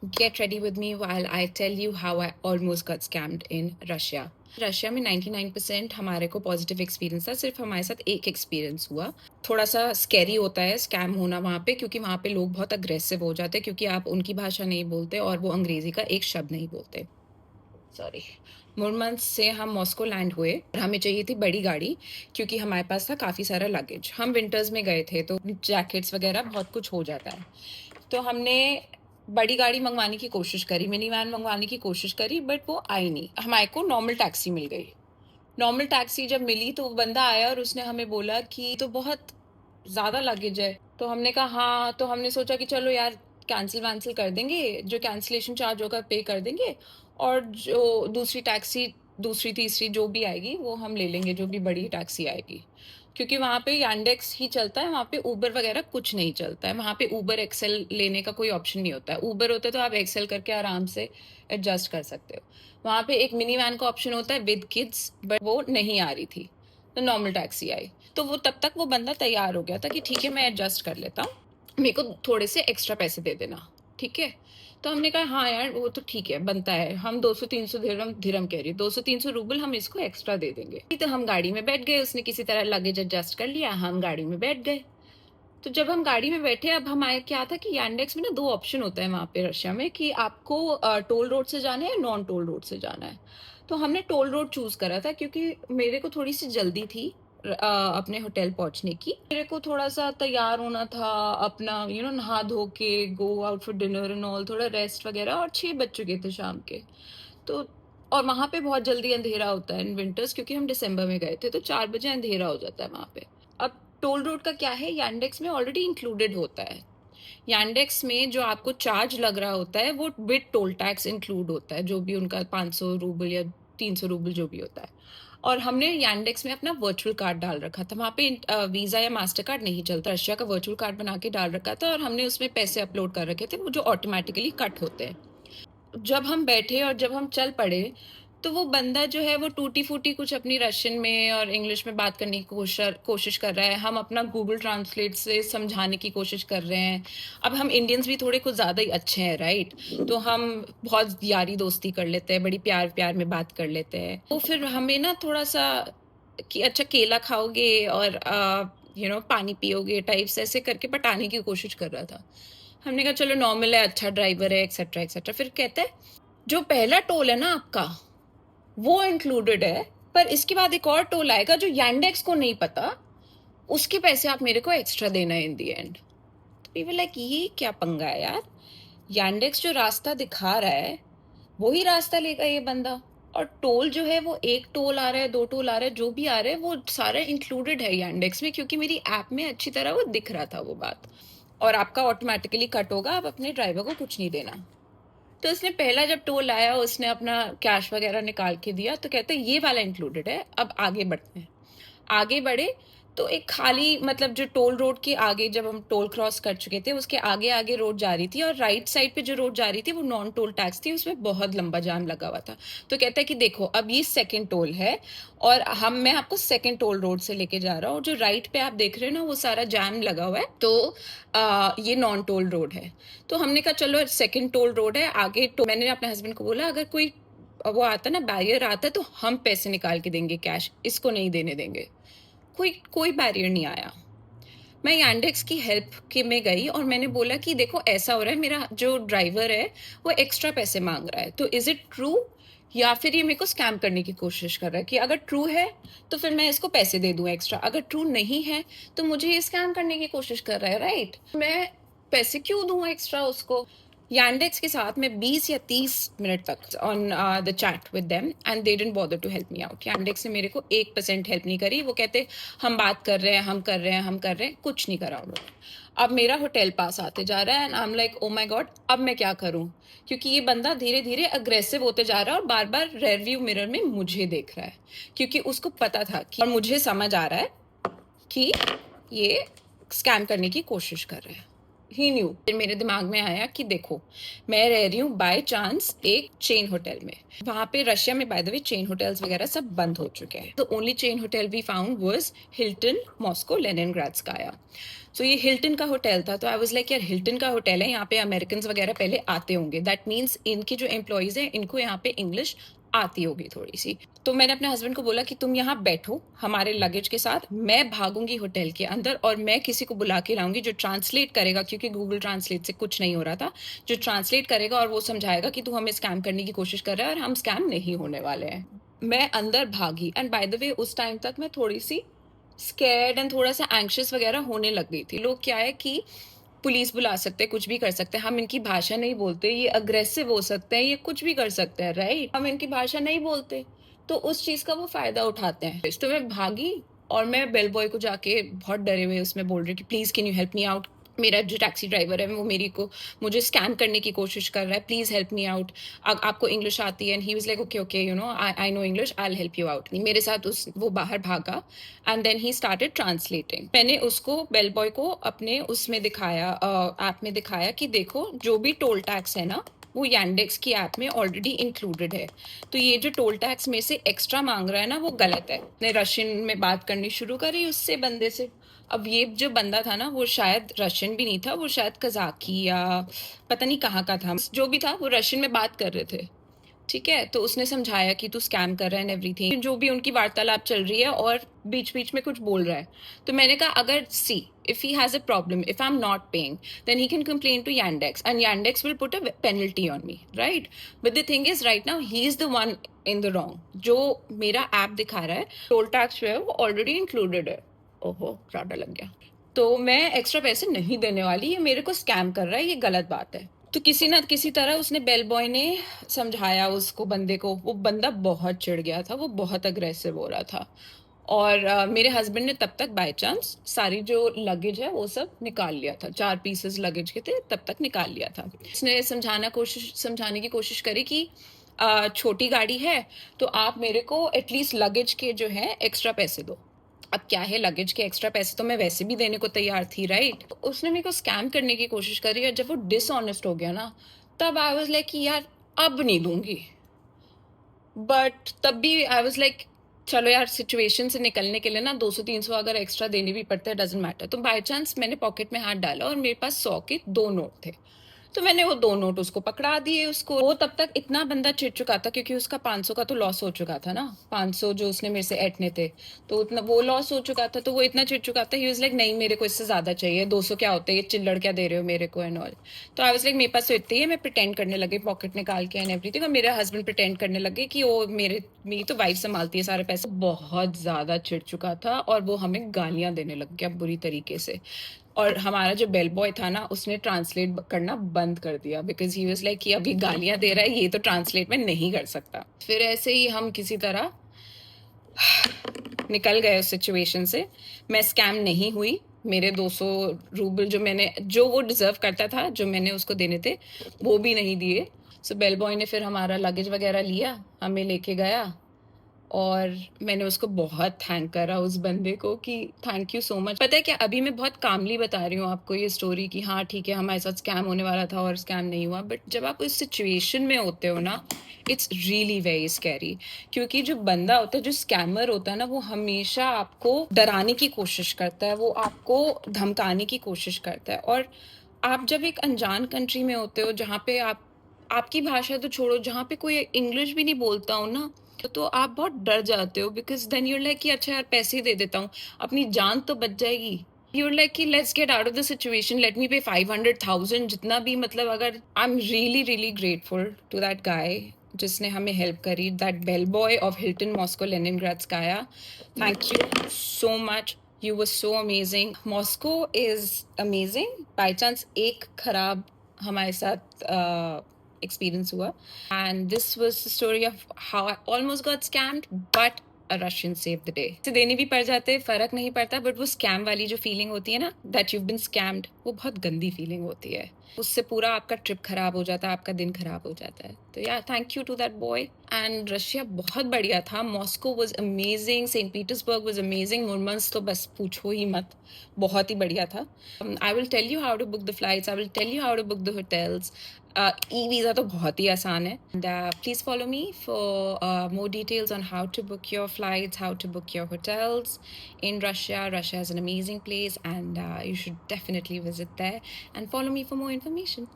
Get ready with me while I tell you how I almost got scammed in Russia. Russia में 99% हमारे को positive experience था, सिर्फ हमारे साथ एक एक्सपीरियंस हुआ। थोड़ा सा स्कैरी होता है स्कैम होना वहाँ पे, क्योंकि वहाँ पे लोग बहुत अग्रेसिव हो जाते हैं, क्योंकि आप उनकी भाषा नहीं बोलते और वो अंग्रेजी का एक शब्द नहीं बोलते। सॉरी। मुरमंस्क से हम मॉस्को लैंड हुए और हमें चाहिए थी बड़ी गाड़ी, क्योंकि हमारे पास था काफ़ी सारा लगेज। हम विंटर्स में गए थे तो जैकेट्स वगैरह बहुत कुछ हो जाता है। तो हमने बड़ी गाड़ी मंगवाने की कोशिश करी, मिनी वैन मंगवाने की कोशिश करी, बट वो आई नहीं। हमारे को नॉर्मल टैक्सी मिल गई। नॉर्मल टैक्सी जब मिली तो वो बंदा आया और उसने हमें बोला कि तो बहुत ज़्यादा लगेज है। तो हमने कहा हाँ, तो हमने सोचा कि चलो यार कैंसिल वैंसिल कर देंगे, जो कैंसिलेशन चार्ज होगा पे कर देंगे, और जो दूसरी टैक्सी, दूसरी तीसरी जो भी आएगी वो हम ले लेंगे, जो भी बड़ी टैक्सी आएगी। क्योंकि वहाँ पे यांडेक्स ही चलता है, वहाँ पे उबर वगैरह कुछ नहीं चलता है। वहाँ पे उबर एक्सेल लेने का कोई ऑप्शन नहीं होता है। उबर होता है तो आप एक्सेल करके आराम से एडजस्ट कर सकते हो। वहाँ पे एक मिनी वैन का ऑप्शन होता है विद किड्स, बट वो नहीं आ रही थी, तो नॉर्मल टैक्सी आई। तो वो तब तक वो बंदा तैयार हो गया था कि ठीक है मैं एडजस्ट कर लेता हूँ, मेरे को थोड़े से एक्स्ट्रा पैसे दे देना, ठीक है। तो हमने कहा हाँ यार वो तो ठीक है, बनता है, हम 200-300 दिरहम दिरहम कह रही है, 200-300 रूबल हम इसको एक्स्ट्रा दे देंगे। तो हम गाड़ी में बैठ गए, उसने किसी तरह लगेज एडजस्ट कर लिया, हम गाड़ी में बैठ गए। तो जब हम गाड़ी में बैठे, अब हमारे क्या था कि यांडेक्स में ना 2 ऑप्शन होता है वहाँ पे रशिया में, कि आपको टोल रोड से जाना है, नॉन टोल रोड से जाना है। तो हमने टोल रोड चूज़ करा था, क्योंकि मेरे को थोड़ी-सी जल्दी थी अपने होटल पहुँचने की। मेरे को थोड़ा-सा तैयार होना था, अपना नहा धो के go out for dinner and all, थोड़ा रेस्ट वगैरह, और 6 बज चुके थे शाम के। तो और वहाँ पे बहुत जल्दी अंधेरा होता है इन विंटर्स, क्योंकि हम दिसंबर में गए थे, तो 4 बजे अंधेरा हो जाता है वहाँ पे। अब टोल रोड का क्या है, यांडेक्स में ऑलरेडी इंक्लूडेड होता है। यांडेक्स में जो आपको चार्ज लग रहा होता है वो विद टोल टैक्स इंक्लूड होता है, जो भी उनका 500 रूबल या 300 रूबल जो भी होता है। और हमने यांडेक्स में अपना वर्चुअल कार्ड डाल रखा था। वहाँ पे वीज़ा या मास्टर कार्ड नहीं चलता, रशिया का वर्चुअल कार्ड बना के डाल रखा था, और हमने उसमें पैसे अपलोड कर रखे थे, वो जो ऑटोमेटिकली कट होते हैं। जब हम बैठे और जब हम चल पड़े, तो वो बंदा जो है वो टूटी-फूटी कुछ अपनी रशियन में और इंग्लिश में बात करने की कोशिश कर रहा है। हम अपना गूगल ट्रांसलेट से समझाने की कोशिश कर रहे हैं। अब हम इंडियंस भी थोड़े कुछ ज़्यादा ही अच्छे हैं, राइट? तो हम बहुत यारी दोस्ती कर लेते हैं, बड़ी प्यार-प्यार में बात कर लेते हैं। तो फिर हमें ना थोड़ा-सा कि अच्छा केला खाओगे और पानी पियोगे टाइप्स ऐसे करके पटाने की कोशिश कर रहा था। हमने कहा चलो नॉर्मल है, अच्छा ड्राइवर है, एक्सेट्रा एक्सेट्रा। फिर कहता है जो पहला टोल है ना आपका, वो इंक्लूडेड है, पर इसके बाद एक और टोल आएगा जो यांडेक्स को नहीं पता, उसके पैसे आप मेरे को एक्स्ट्रा देना है इन दी एंड। तो वी वर लाइक ये क्या पंगा है यार, यांडेक्स जो रास्ता दिखा रहा है वही रास्ता लेगा ये बंदा, और टोल जो है वो एक टोल आ रहा है, 2 टोल आ रहा है, जो भी आ रहा है वो सारा इंक्लूडेड है यांडेक्स में, क्योंकि मेरी ऐप में अच्छी तरह वो दिख रहा था वो बात। और आपका ऑटोमेटिकली कट होगा, आप अपने ड्राइवर को कुछ नहीं देना। तो उसने पहला जब टोल आया, उसने अपना कैश वगैरह निकाल के दिया, तो कहते ये वाला इंक्लूडेड है, अब आगे बढ़ते हैं। आगे बढ़े तो एक खाली, मतलब जो टोल रोड के आगे, जब हम टोल क्रॉस कर चुके थे, उसके आगे आगे रोड जा रही थी, और राइट साइड पे जो रोड जा रही थी वो नॉन टोल टैक्स थी, उसमें बहुत लंबा जाम लगा हुआ था। तो कहता है कि देखो अब ये सेकंड टोल है, और मैं आपको सेकंड टोल रोड से लेके जा रहा हूँ, जो राइट पे आप देख रहे हो ना वो सारा जाम लगा हुआ है, तो ये नॉन टोल रोड है। तो हमने कहा चलो सेकंड टोल रोड है आगे। तो मैंने अपने हस्बैंड को बोला अगर कोई वो आता ना, बैरियर आता है, तो हम पैसे निकाल के देंगे कैश, इसको नहीं देने देंगे। कोई कोई बैरियर नहीं आया। मैं यांडेक्स की हेल्प के में गई और मैंने बोला कि देखो ऐसा हो रहा है, मेरा जो ड्राइवर है वो एक्स्ट्रा पैसे मांग रहा है, तो इज इट ट्रू, या फिर ये मेरे को स्कैम करने की कोशिश कर रहा है? कि अगर ट्रू है तो फिर मैं इसको पैसे दे दूं एक्स्ट्रा, अगर ट्रू नहीं है तो मुझे ये स्कैम करने की कोशिश कर रहा है, राइट? मैं पैसे क्यों दूं एक्स्ट्रा उसको? यांडेक्स के साथ मैं 20 या 30 मिनट तक on the chat with them, and they didn't bother to help me out. Yandex ने मेरे को 1% हेल्प नहीं करी। वो कहते हम बात कर रहे हैं, हम कर रहे हैं, हम कर रहे हैं, कुछ नहीं करा उन्होंने। अब मेरा होटल पास आते जा रहा है, and I am like oh my God, अब मैं क्या करूं? क्योंकि ये बंदा धीरे धीरे अग्रेसिव होते जा रहा है और बार बार रेयर व्यू मिरर में मुझे देख रहा है, क्योंकि उसको पता था कि, और मुझे समझ आ रहा है कि ये स्कैम करने की कोशिश कर रहा है। ही न्यू। फिर मेरे दिमाग में आया कि देखो, मैं रह रही हूँ बाय चांस एक चेन होटल में। वहाँ पे रशिया में by the way chain hotels वगैरह सब बंद हो चुके हैं। The only chain hotel we found was Hilton Moscow Leningradskaya. So ये हिल्टन का होटल था, तो आई वाज लाइक यार हिल्टन का होटल है, यहाँ पे अमेरिकन वगैरह पहले आते होंगे, दैट मीन्स इनके जो एम्प्लॉयज हैं इनको यहाँ पे इंग्लिश आती होगी थोड़ी सी। तो मैंने अपने हस्बैंड को बोला कि तुम यहाँ बैठो हमारे लगेज के साथ, मैं भागूंगी होटल के अंदर और मैं किसी को बुला के लाऊंगी जो ट्रांसलेट करेगा, क्योंकि गूगल ट्रांसलेट से कुछ नहीं हो रहा था, जो ट्रांसलेट करेगा और वो समझाएगा कि तू हमें स्कैम करने की कोशिश कर रहा है और हम स्कैम नहीं होने वाले हैं। मैं अंदर भागी एंड बाय द वे उस टाइम तक मैं थोड़ी सी स्कैर्ड एंड थोड़ा सा एंग्शियस वगैरह होने लग गई थी। लोग क्या है कि पुलिस बुला सकते हैं, कुछ भी कर सकते हैं, हम इनकी भाषा नहीं बोलते, ये अग्रेसिव हो सकते हैं, ये कुछ भी कर सकते हैं, राइट? हम इनकी भाषा नहीं बोलते, तो उस चीज का वो फायदा उठाते हैं। तो मैं भागी और मैं बेल बॉय को जाके बहुत डरे हुए उसमें बोल रही कि please can you help me out, मेरा जो टैक्सी ड्राइवर है वो मुझे स्कैम करने की कोशिश कर रहा है, प्लीज हेल्प मी आउट, आपको इंग्लिश आती है? And he was like okay okay you know I know English, I will help you out. मेरे साथ वो बाहर भागा and then he started translating. मैंने उसको बेल बॉय को अपने उसमें दिखाया, ऐप में दिखाया कि देखो जो भी टोल टैक्स है ना वो यांडेक्स की ऐप में ऑलरेडी इंक्लूडेड है, तो ये जो टोल टैक्स में से एक्स्ट्रा मांग रहा है ना वो गलत है। मैं रशियन में बात करनी शुरू करी उससे बंदे से। अब ये जो बंदा था ना वो शायद रशियन भी नहीं था, वो शायद कजाकी या पता नहीं कहाँ का था, जो भी था वो रशियन में बात कर रहे थे। ठीक है, तो उसने समझाया कि तू स्कैम कर रहा है एंड एवरीथिंग, जो भी उनकी वार्तालाप चल रही है, और बीच बीच में कुछ बोल रहा है। तो मैंने कहा अगर if he has a problem, if I'm not paying, then he can complain to Yandex and Yandex will put a penalty on me, right? But the thing is right now he is the one in the wrong। जो मेरा app दिखा रहा है toll tax जो है वो already included है। ओहो राडा लग गया। तो मैं एक्स्ट्रा पैसे नहीं देने वाली, ये मेरे को स्कैम कर रहा है, ये गलत बात है। तो किसी ना किसी तरह उसने बेल बॉय ने समझाया उसको, बंदे को। वो बंदा बहुत चिढ़ गया था, वो बहुत अग्रेसिव हो रहा था। और मेरे हस्बैंड ने तब तक बाय चांस सारी जो लगेज है वो सब निकाल लिया था, 4 पीसेस लगेज के थे, तब तक निकाल लिया था। उसने समझाने की कोशिश करी कि छोटी गाड़ी है तो आप मेरे को एटलीस्ट लगेज के जो है एक्स्ट्रा पैसे दो। अब क्या है, लगेज के एक्स्ट्रा पैसे तो मैं वैसे भी देने को तैयार थी, राइट? उसने मेरे को स्कैम करने की कोशिश करी, और जब वो डिसऑनेस्ट हो गया ना तब आई वाज लाइक कि यार अब नहीं दूंगी। बट तब भी आई वाज लाइक चलो यार, सिचुएशन से निकलने के लिए ना 200-300 अगर एक्स्ट्रा देने भी पड़ते हैं, डजंट मैटर। तो बाय चांस मैंने पॉकेट में हाथ डाला और मेरे पास 100 के 2 नोट थे, तो मैंने वो 2 नोट उसको पकड़ा दिए। उसको वो तब तक इतना बंदा चिढ़ चुका था क्योंकि उसका 500 का तो लॉस हो चुका था ना, 500 जो उसने मेरे से ऐंठने थे, तो उतना वो लॉस हो चुका था, तो वो इतना चिढ़ चुका था, ही वाज लाइक नहीं मेरे को इससे ज्यादा चाहिए, 200 क्या होते हैं, ये चिल्लड़ क्या दे रहे हो मेरे को एंड ऑल। तो आई वाज लाइक मेरे पास तो इतनी है। मैं प्रिटेंड करने लगी पॉकेट निकाल के एंड एवरीथिंग, और मेरे हस्बैंड प्रिटेंड करने लगे कि वो मेरी तो वाइफ संभालती है सारे पैसे। बहुत ज्यादा चिढ़ चुका था और वो हमें गालियां देने लग गया बुरी तरीके से। और हमारा जो बेल बॉय था ना उसने ट्रांसलेट करना बंद कर दिया, बिकॉज ही वाज लाइक कि अब ये गालियां दे रहा है, ये तो ट्रांसलेट में नहीं कर सकता। फिर ऐसे ही हम किसी तरह निकल गए उस सिचुएशन से। मैं स्कैम नहीं हुई, मेरे 200 रूबल जो वो डिजर्व करता था, जो मैंने उसको देने थे, वो भी नहीं दिए। सो बेल बॉय ने फिर हमारा लगेज वगैरह लिया, हमें लेके गया, और मैंने उसको बहुत थैंक करा उस बंदे को कि थैंक यू सो मच। पता है क्या, अभी मैं बहुत कामली बता रही हूँ आपको ये स्टोरी कि हाँ ठीक है हमारे साथ स्कैम होने वाला था और स्कैम नहीं हुआ, बट जब आप इस सिचुएशन में होते हो ना, इट्स रियली वेरी स्कैरी। क्योंकि जो बंदा होता है, जो स्कैमर होता है ना, वो हमेशा आपको डराने की कोशिश करता है, वो आपको धमकाने की कोशिश करता है। और आप जब एक अनजान कंट्री में होते हो जहाँ पे आपकी भाषा तो छोड़ो, जहाँ पे कोई इंग्लिश भी नहीं बोलता हो ना, तो आप बहुत डर जाते हो, बिकॉज देन यूर लाइक कि अच्छा यार पैसे ही दे देता हूँ, अपनी जान तो बच जाएगी। यूर लाइक कि let's get out of the situation, let me pay 500,000, जितना भी, मतलब अगर I am really really grateful to that guy जिसने हमें हेल्प करी, that bell boy of Hilton Moscow Leningradskaya. Thank you so much, you were so amazing. Moscow is amazing. By chance एक खराब हमारे साथ experience हुआ, and this was the story of how I almost got scammed, but a Russian saved the day। से देने भी पड़ जाते, फर्क नहीं पड़ता, बट वो स्कैम वाली जो फीलिंग होती है ना, that you've been scammed, वो बहुत गंदी फीलिंग होती है। उससे पूरा आपका ट्रिप खराब हो जाता है, आपका दिन खराब हो जाता है। तो yeah thank you to that boy. And Russia बहुत बढ़िया था, Moscow was amazing, Saint Petersburg was amazing, Murmansk तो बस पूछो ही मत, बहुत ही बढ़िया था। I will tell you how to book the flights, I will tell you how to book the hotels. E visa तो बहुत ही आसान है। And please follow me for more details on how to book your flights, how to book your hotels in Russia. Russia is an amazing place, and you should definitely visit there and follow me for more information.